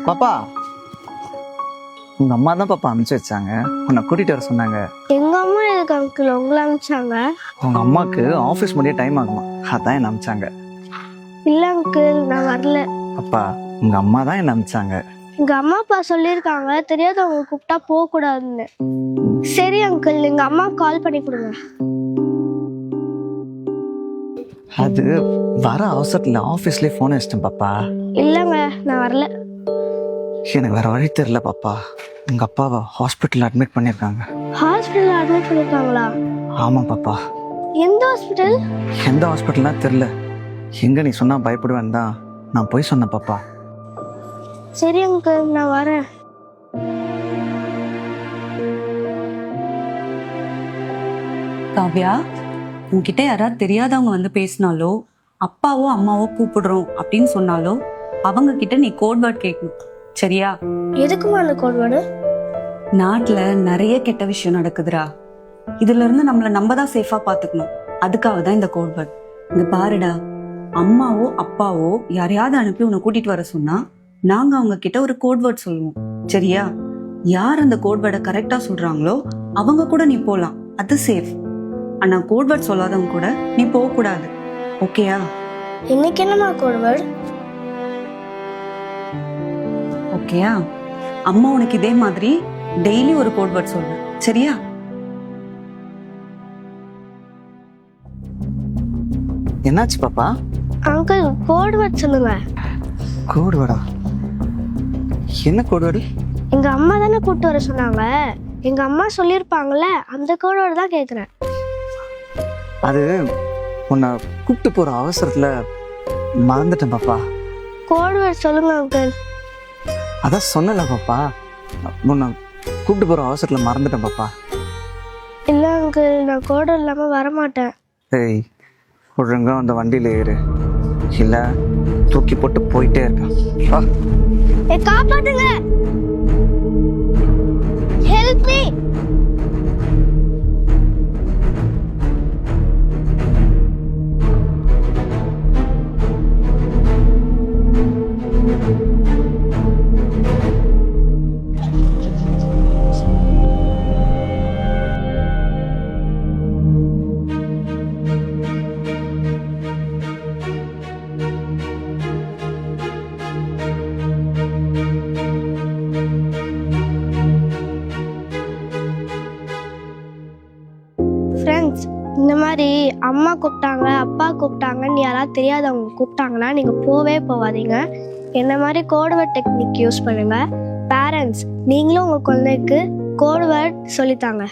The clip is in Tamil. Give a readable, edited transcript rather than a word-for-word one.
பாப்பா, உங்க அம்மா தான் பாப்பா அனுப்பிச்சு வச்சாங்க. உன்னை கூட்டிட்டு வர சொன்னாங்க. எங்க அம்மா எதுக்கு அங்கிள் உங்களை அனுப்பிச்சாங்க? உங்க அம்மாக்கு ஆபீஸ் முடிய டைம் ஆகுமா, அதான் என்ன அனுப்பிச்சாங்க. இல்ல அங்கிள், நான் வரல. அப்பா, உங்க அம்மா தான் என்ன அனுப்பிச்சாங்க. எங்க அம்மா அப்பா சொல்லியிருக்காங்க தெரியாதவங்க கூப்பிட்டா போக கூடாதுன்னு. சரி அங்கிள், எங்க அம்மா கால் பண்ணி கொடுங்க. அது வர அவசரத்துல ஆபீஸ்லயே போன் வச்சிட்டேன் பாப்பா. இல்லங்க, நான் வரல. எனக்கு வேற வழி தெரியல பாப்பா. உங்க அப்பாவை ஹாஸ்பிட்டல் அட்மிட் பண்ணிருக்காங்க. ஹாஸ்பிட்டல் அட்மிட் பண்ணிருக்காங்களா? ஆமா பாப்பா. எந்த ஹாஸ்பிட்டல்? எந்த ஹாஸ்பிட்டல்னா தெரியல. எங்க நீ சொன்னா பயப்படுவேன் தான் நான் போய் சொன்னேன் பாப்பா. சரி அங்கிள், நான் வரேன். காவ்யா, உன்கிட்ட யாராவது தெரியாதவங்க வந்து பேசினாலோ அப்பாவோ அம்மாவோ கூப்பிடுறோம் அப்படின்னு சொன்னாலோ அவங்க கிட்ட நீ கோட் வேர்ட் கேட்கணும், சரியா? எதுக்குமா அந்த கோட் வேர்டு? நாட்டுல நிறைய கெட்ட விஷயம் நடக்குதுடா. இதுல இருந்து நம்மள நம்ம தான் சேஃபா பாத்துக்கணும். அதுக்காக தான் இந்த கோட் வேர்ட். இங்க பாருடா, அம்மாவோ அப்பாவோ யாரையாவது அனுப்பி உன்னை கூட்டிட்டு வர சொன்னா நாங்க அவங்க கிட்ட ஒரு கோட் வேர்ட் சொல்லுவோம், சரியா? யார் அந்த கோட் வேர்டை கரெக்டா சொல்றாங்களோ அவங்க கூட நீ போலாம், அது சேஃப். ஆனா கோட் வேர்ட் சொல்லாதவங்க கூட நீ போக கூடாது, ஓகேயா? இன்னைக்கு என்னமா கோட் வேர்டு? ஓகேயா? அம்மா உனக்கு இதே மாதிரி டெய்லி ஒரு கோட் வேர்ட் சொல்லு, சரியா? என்னாச்சு பாப்பா? அங்கிள், கோட் வேர்ட் சொல்லுங்க. கோடு வேடா? என்ன கோடு வேடு? எங்க அம்மா தானே கூப்பிட்டு வர சொன்னாங்க. எங்க அம்மா சொல்லியிருப்பாங்கல்ல, அந்த கோட் வேர்டு தான் கேட்குறேன். அது உன்னை கூப்பிட்டு போற அவசரத்துல மறந்துட்டேன் பாப்பா. கோட் வேர்ட் சொல்லுங்க அங்கிள். அதான் சொன்னல பாப்பா, உன்னை கூப்பிட்டு போற அவசரத்துல மறந்துட்டேன் பாப்பா. இல்லை அங்கிள், நான் கோட் வேர்ட் இல்லாமல் வரமாட்டேன். ஏய், ஒழுங்கா அந்த வண்டியில ஏறு, இல்ல தூக்கி போட்டு போயிட்டே இருக்கேன். காப்பாத்துங்க, ஹெல்ப் மீ. ஃப்ரெண்ட்ஸ், இந்த மாதிரி அம்மா கூப்பிட்டாங்க அப்பா கூப்பிட்டாங்கன்னு யாராவது தெரியாதவங்க கூப்பிட்டாங்கன்னா நீங்கள் போவே போகாதீங்க. என்ன மாதிரி கோட் வேர்ட் டெக்னிக் யூஸ் பண்ணுங்கள். பேரண்ட்ஸ், நீங்களும் உங்கள் குழந்தைக்கு கோட் வேர்ட் சொல்லித்தாங்க.